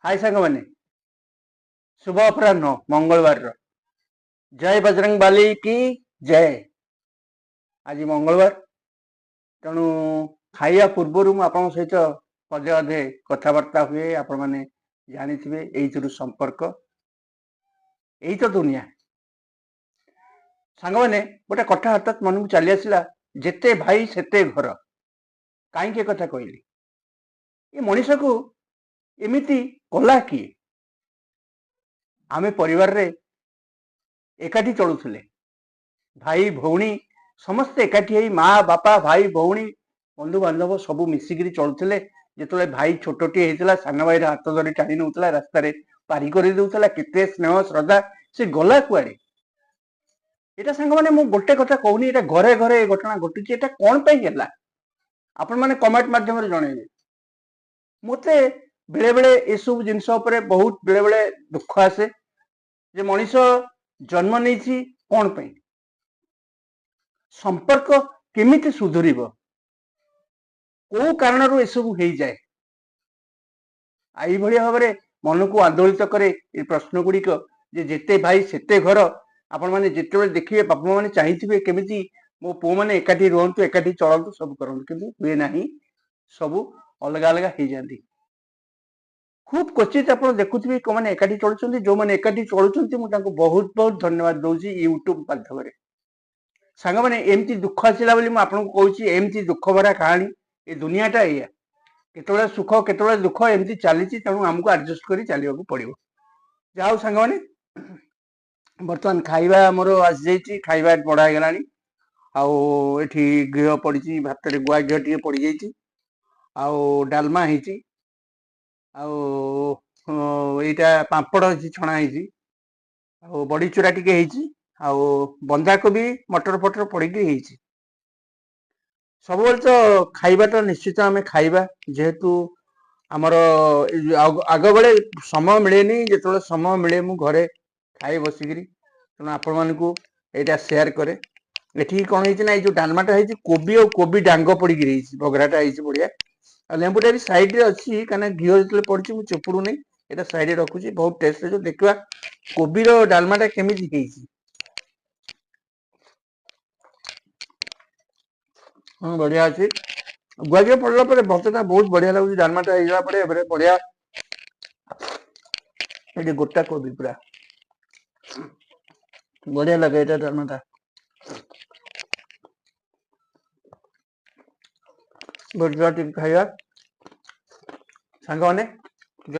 हाय सांग मैंने शुभ अपराह्न मंगलवार जय बजरंग बाली की जय। आज मंगलवार तेणु खाइया पूर्वर आपण सहित पदे अधे कथबार्ता हुए आपण मैंने जानी यही संपर्क यही तो दुनिया सांग मैंने गोटे कथा हठात मन को चली आसला जेते भाई सेते घर कहीं कथा कहली ये मनीष को एमती कला किए आमे परिवार रे एकाठी चलुले भाई भौणी समस्ते एकाठी माँ बापा भाई भौणी बंधु बांधव सब मिसिकी चलुले जो भाई छोटे होता सान भाई हाथ धरी टाणी नौला रास्त पारी कर केते स्नेह श्रद्धा से गला कुआड़े यहाँ सांग मैंने मुझे गोटे कथा कहूनी घरे घरे घटना घटुची कौन है आपण मैंने कमेंट मध्यम जनइबे मत बेले बेले ये सब जिन बहुत बेले बेले दुख आसे जे मनीष जन्म नहीं कौन पे संपर्क केमिति सुधुर कौ कारण सब हो जाए आई भाव में मन को आंदोलित करे ये प्रश्न गुड़िक जेते भाई सेते घर आपण मैंने जिते देखिए बापा मैंने चाहिए केमिति मो पु मैंने एकाठी रुहतु एकाठी चलतु सब करूँ कि हुए ना सब अलग अलग हो जाती खूब क्वचित आप देखुवे मैंने एकाठी चलुं जो मैंने एकाठी चलुं मुझे बहुत बहुत धन्यवाद दूसरी यूट्यूब माध्यम सांग मैंने एमती दुख आसला आपको कहूँ एमती दुख भरा कहानी ये दुनियाटा या केतवे सुख केतवे दुख एमती चली तेणु आमको आडजस्ट कर चलने पड़ो जाओ सांग मैंने बर्तमान खाइबा मोर आसी जा खाइबा बड़ा गला आठी घी पड़ी भात गुआ घी टे पड़ जा डालमा आईटा पापड़ छणा आ बड़ी चूरा टी बंधाकोबी मटर फटर पड़ी सब तो खाइबाटा निश्चित आम खाइबा जेहेतु आमर आग बेले समय मिले जो समय मिले मु घरे खाए बसिकी तेणु आपण मानू यहाँ सेयार करे ये कौन है जो डालमाटा है कोबी और कोबी डांग पड़ी बगराटा बढ़िया लेंबूटा भी सैड्रे अच्छी कहीं घी जो पड़ी मुझे चुपुड़ नहीं यहाँ सैड्रे रखुची बहुत टेस्ट जो देखा कोबीर डालमाटा केमी हाँ बढ़िया अच्छी गुआघी पड़ला भतटा बहुत बढ़िया लगुच डालमाटा हो बढ़िया ये गोटा कोबी पूरा बढ़िया लगे ये डालमाटा बढ़िया खाइबा सांग मैंने